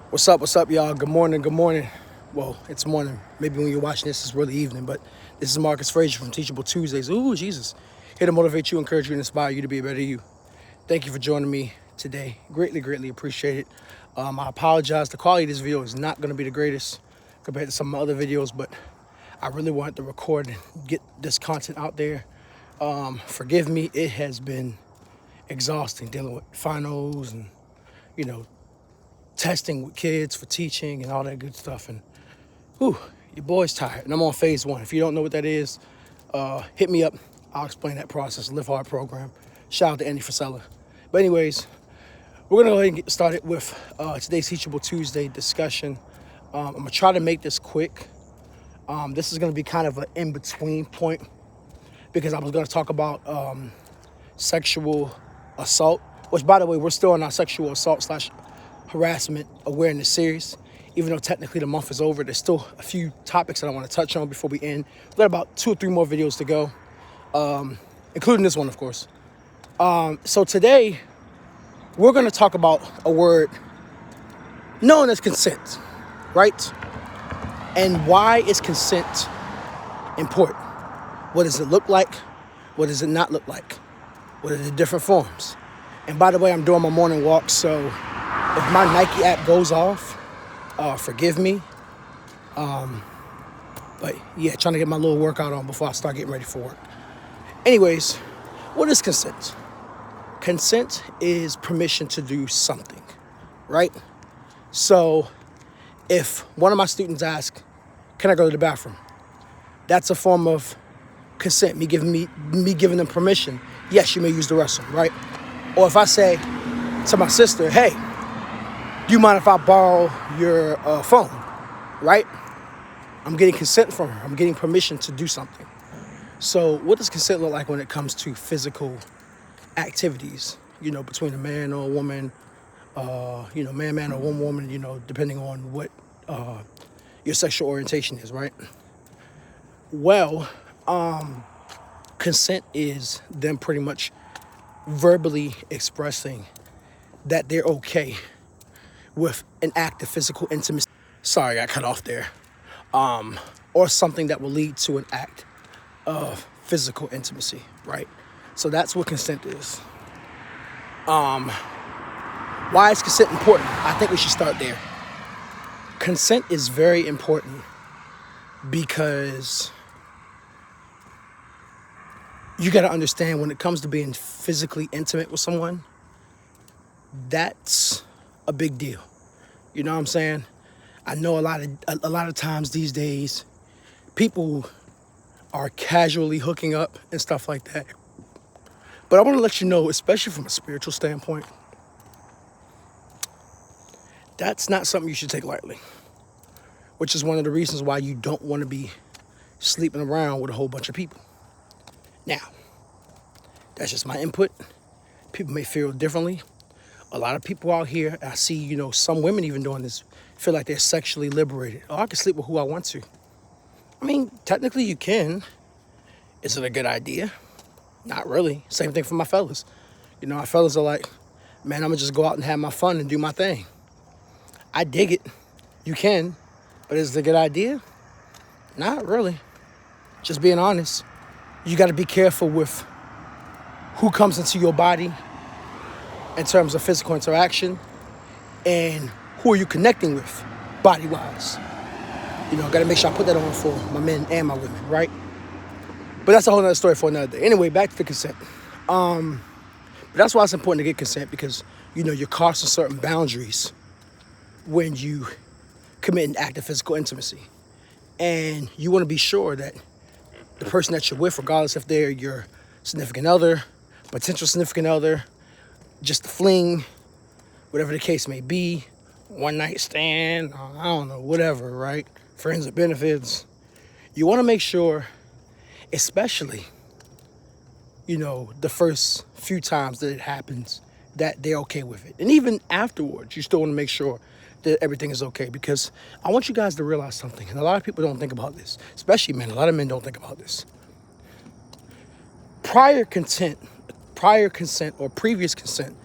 What's up, y'all? Good morning, good morning. Well, it's morning. Maybe when you're watching this, it's really evening, but this is Marcus Frazier from Teachable Tuesdays. Ooh, Jesus. Here to motivate you, encourage you, and inspire you to be a better you. Thank you for joining me today. Greatly appreciate it. I apologize. The quality of this video is not going to be the greatest compared to some of my other videos, but I really wanted to record and get this content out there. Forgive me. It has been exhausting dealing with finals and, testing with kids for teaching and all that good stuff. And your boy's tired. And I'm on phase 1. If you don't know what that is, hit me up. I'll explain that process. Live Hard program. Shout out to Andy Frisella. But anyways, we're gonna go ahead and get started with today's Teachable Tuesday discussion. I'm gonna try to make this quick. This is gonna be kind of an in-between point because I was gonna talk about sexual assault, which, by the way, we're still in our sexual assault / harassment awareness series. Even though technically the month is over, there's still a few topics that I want to touch on before we end. We've got about 2 or 3 more videos to go, including this one, of course. So today, we're going to talk about a word known as consent, right? And why is consent important? What does it look like? What does it not look like? What are the different forms? And by the way, I'm doing my morning walk, so if my Nike app goes off, forgive me. But yeah, trying to get my little workout on before I start getting ready for work. Anyways, what is consent? Consent is permission to do something, right? So if one of my students asks, can I go to the bathroom? That's a form of consent, me giving them permission. Yes, you may use the restroom, right? Or if I say to my sister, hey, do you mind if I borrow your phone, right? I'm getting consent from her. I'm getting permission to do something. So what does consent look like when it comes to physical activities, between a man or a woman, man or woman, depending on what your sexual orientation is, right? Well, consent is them pretty much verbally expressing that they're okay with an act of physical intimacy. Sorry, I got cut off there. Or something that will lead to an act of physical intimacy, right? So that's what consent is. Why is consent important? I think we should start there. Consent is very important because you got to understand when it comes to being physically intimate with someone, that's a big deal. You know what I'm saying? I know a lot of times these days, people are casually hooking up and stuff like that. But I want to let you know, especially from a spiritual standpoint, that's not something you should take lightly. Which is one of the reasons why you don't want to be sleeping around with a whole bunch of people. Now, that's just my input. People may feel differently. A lot of people out here, I see, some women even doing this, feel like they're sexually liberated. Oh, I can sleep with who I want to. I mean, technically you can. Is it a good idea? Not really. Same thing for my fellas. Our fellas are like, man, I'm gonna just go out and have my fun and do my thing. I dig it. You can. But is it a good idea? Not really. Just being honest. You gotta be careful with who comes into your body in terms of physical interaction, and who are you connecting with body-wise. Got to make sure I put that on for my men and my women, right? But that's a whole other story for another day. Anyway, back to the consent. But that's why it's important to get consent, because, you're crossing certain boundaries when you commit an act of physical intimacy. And you want to be sure that the person that you're with, regardless if they're your significant other, potential significant other, just a fling, whatever the case may be, one night stand, I don't know, whatever, right? Friends with benefits. You want to make sure, especially, the first few times that it happens, that they're okay with it. And even afterwards, you still want to make sure that everything is okay, because I want you guys to realize something. And a lot of people don't think about this, especially men. A lot of men don't think about this. Prior consent or previous consent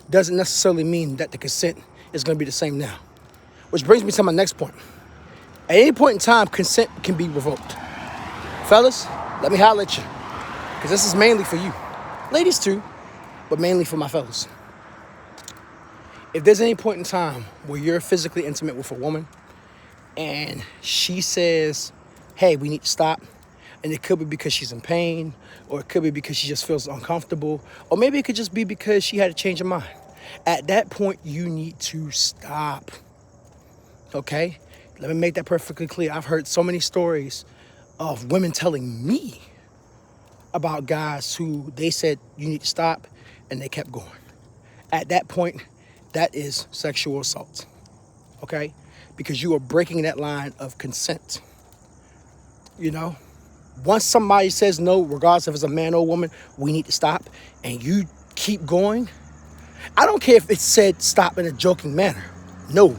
doesn't necessarily mean that the consent is going to be the same now. Which brings me to my next point. At any point in time, consent can be revoked. Fellas, let me holler at you, because this is mainly for you. Ladies too, but mainly for my fellas. If there's any point in time where you're physically intimate with a woman and she says, hey, we need to stop, and it could be because she's in pain, or it could be because she just feels uncomfortable, or maybe it could just be because she had a change of mind. At that point, you need to stop, okay? Let me make that perfectly clear. I've heard so many stories of women telling me about guys who they said, you need to stop, and they kept going. At that point, that is sexual assault, okay? Because you are breaking that line of consent, you know? Once somebody says no, regardless if it's a man or a woman, we need to stop, and you keep going, I don't care if it said stop in a joking manner. No.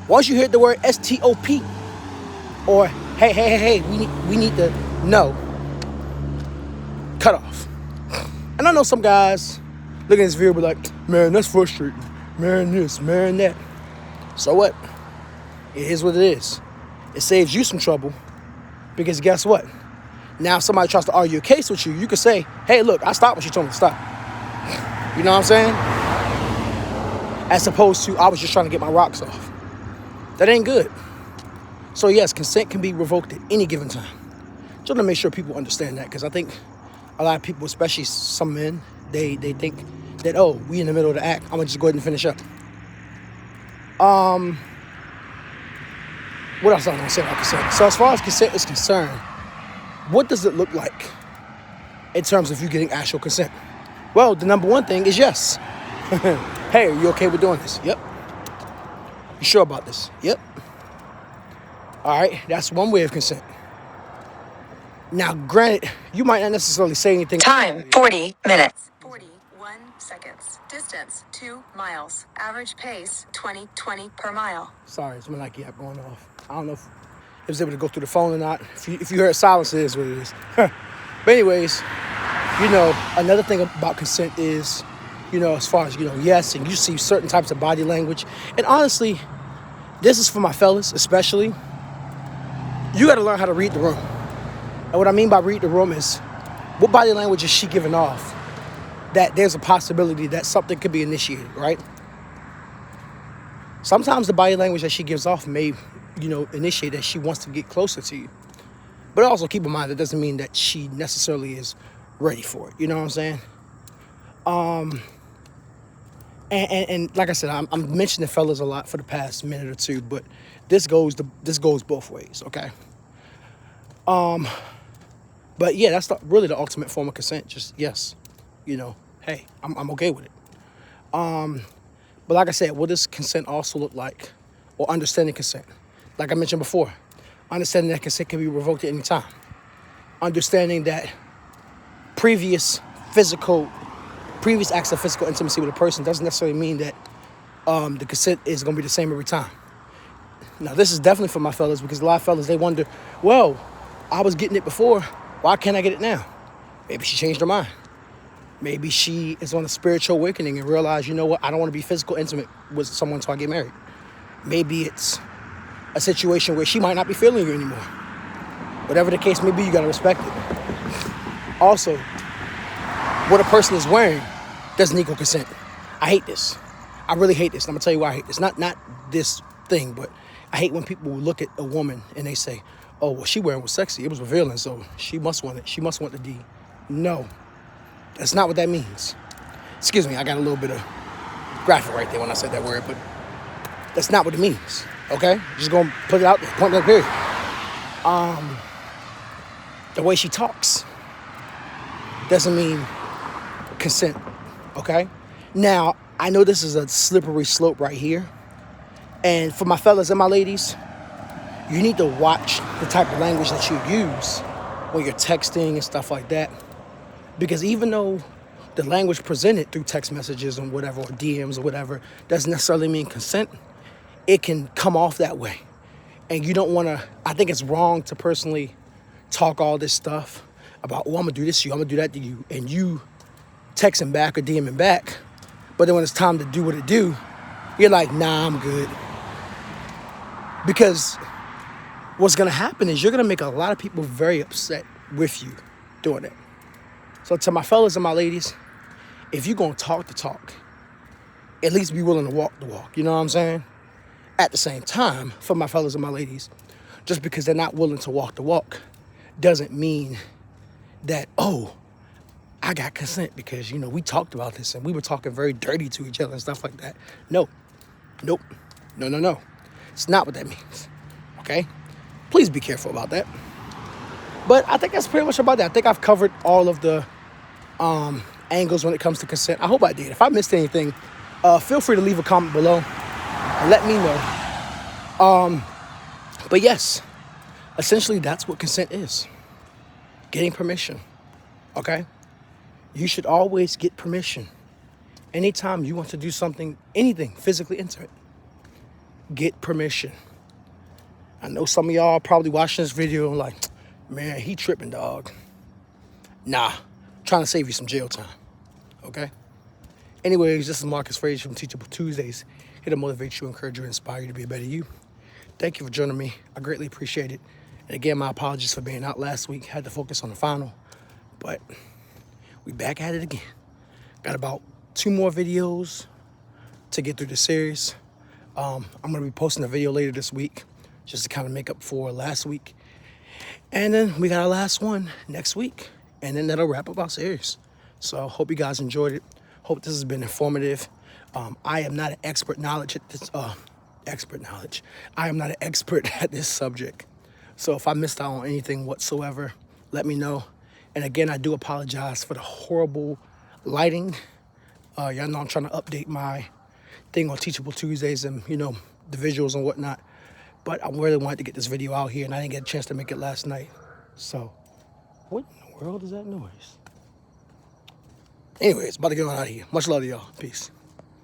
Once you hear the word S-T-O-P, or hey, we need to, no. Cut off. And I know some guys look at this video and be like, man, that's frustrating. Man, this, man, that. So what? It is what it is. It saves you some trouble, because guess what? Now if somebody tries to argue a case with you, you can say, hey, look, I stopped when she told me to stop. You know what I'm saying? As opposed to, I was just trying to get my rocks off. That ain't good. So yes, consent can be revoked at any given time. Just want to make sure people understand that, because I think a lot of people, especially some men, they think that, oh, we in the middle of the act, I'm going to just go ahead and finish up. What else I want to say about consent? So as far as consent is concerned, what does it look like in terms of you getting actual consent? Well, the number one thing is yes. Hey, are you okay with doing this? Yep. You sure about this? Yep. All right, that's one way of consent. Now, granted, you might not necessarily say anything. Time, 40 minutes. 41 seconds. Distance, 2 miles. Average pace, 20 per mile. Sorry, it's my Nike app going off. I don't know if it was able to go through the phone or not. If you heard silence, it is what it is. But anyways, you know, another thing about consent is, you know, as far as, you know, yes, and you see certain types of body language. And honestly, this is for my fellas especially. You got to learn how to read the room. And what I mean by read the room is, what body language is she giving off that there's a possibility that something could be initiated, right? Sometimes the body language that she gives off may, you know, initiate that she wants to get closer to you. But also keep in mind, that doesn't mean that she necessarily is ready for it. You know what I'm saying? And like I said, I'm mentioning fellas a lot for the past minute or two, but this goes both ways, okay? But yeah, that's really the ultimate form of consent. Just yes, you know, hey, I'm okay with it. But like I said, what does consent also look like, or understanding consent? Like I mentioned before, understanding that consent can be revoked at any time. Understanding that previous acts of physical intimacy with a person doesn't necessarily mean that the consent is going to be the same every time. Now, this is definitely for my fellas, because a lot of fellas, they wonder, well, I was getting it before. Why can't I get it now? Maybe she changed her mind. Maybe she is on a spiritual awakening and realized, you know what, I don't want to be physical intimate with someone until I get married. Maybe it's a situation where she might not be feeling you anymore. Whatever the case may be, you got to respect it. Also, what a person is wearing doesn't equal consent. I hate this. I really hate this. And I'm going to tell you why I hate this. Not this thing, but I hate when people look at a woman and they say, oh, what she wearing was sexy. It was revealing, so she must want it. She must want the D. No, that's not what that means. Excuse me, I got a little bit of graphic right there when I said that word, but that's not what it means, okay? Just gonna put it out there, point blank period. The way she talks doesn't mean consent, okay? Now, I know this is a slippery slope right here, and for my fellas and my ladies, you need to watch the type of language that you use when you're texting and stuff like that. Because even though the language presented through text messages and whatever, or DMs or whatever, doesn't necessarily mean consent, it can come off that way. And you don't want to, I think it's wrong to personally talk all this stuff about, oh, I'm going to do this to you, I'm going to do that to you, and you texting back or DMing back. But then when it's time to do what it do, you're like, nah, I'm good. Because what's going to happen is you're going to make a lot of people very upset with you doing it. So to my fellas and my ladies, if you're going to talk the talk, at least be willing to walk the walk. You know what I'm saying? At the same time, for my fellas and my ladies, just because they're not willing to walk the walk doesn't mean that, oh, I got consent because, you know, we talked about this and we were talking very dirty to each other and stuff like that. No. Nope. No. It's not what that means. Okay? Please be careful about that. But I think that's pretty much about that. I think I've covered all of the angles when it comes to consent. I hope I did. If I missed anything, feel free to leave a comment below and let me know. But yes, essentially that's what consent is. Getting permission. Okay? You should always get permission. Anytime you want to do something, anything physically intimate, get permission. I know some of y'all are probably watching this video and like, man, he tripping, dog. Nah, trying to save you some jail time, okay? Anyways, this is Marcus Frazier from Teachable Tuesdays, here to motivate you, encourage you, inspire you to be a better you. Thank you for joining me. I greatly appreciate it. And again, my apologies for being out last week. Had to focus on the final, but we back at it again. Got about 2 more videos to get through the series. I'm gonna be posting a video later this week just to kind of make up for last week. And then we got our last one next week. And then that'll wrap up our series. So hope you guys enjoyed it. Hope this has been informative. I am not an expert knowledge at this, I am not an expert at this subject. So if I missed out on anything whatsoever, let me know. And again, I do apologize for the horrible lighting. Y'all know I'm trying to update my thing on Teachable Tuesdays and, you know, the visuals and whatnot. But I really wanted to get this video out here, and I didn't get a chance to make it last night. So, what in the world is that noise? Anyways, about to get on out of here. Much love to y'all. Peace.